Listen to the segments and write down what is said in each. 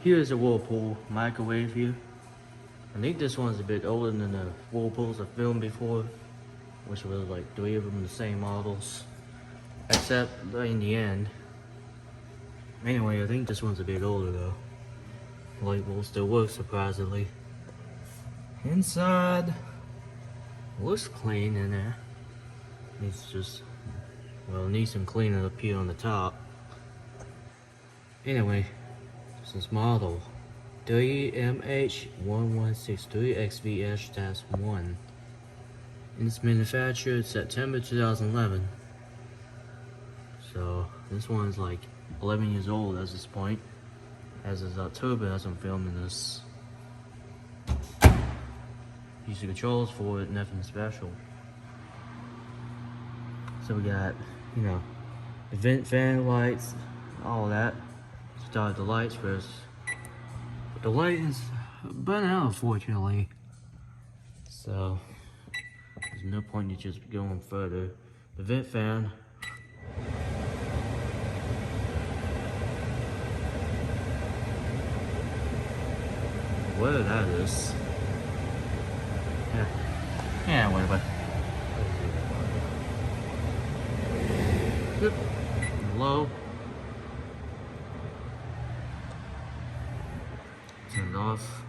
Here's a Whirlpool microwave here. I think this one's a bit older than the Whirlpools I filmed before, which was like 3 of them the same models, except in the end. Anyway, I think this one's a bit older though. Light will still work surprisingly. Inside looks clean in there. Needs needs some cleaning up here on the top. Anyway, this is model WMH1163XVS-1. And it's manufactured September 2011. So this one's like 11 years old at this point. As is October as I'm filming this. Use the controls for it, nothing special. So we got, the vent fan lights, all that. Start the lights first. But the light is burnt out, unfortunately. So there's no point in just going further. The vent fan. Whatever that is. Yeah, whatever. Yep. Low. Turn it off.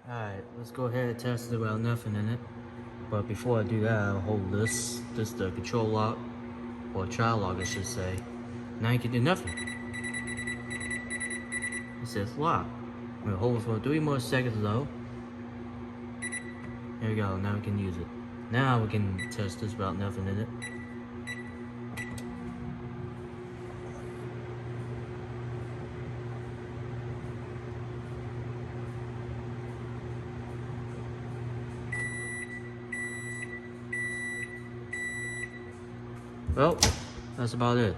Alright, let's go ahead and test it without nothing in it. But before I do that, I'll hold this. This is the control lock, or child lock I should say. Now you can do nothing. It says lock. I'm gonna hold it for 3 more seconds though. There we go, now we can use it. Now we can test this without nothing in it. Well, that's about it.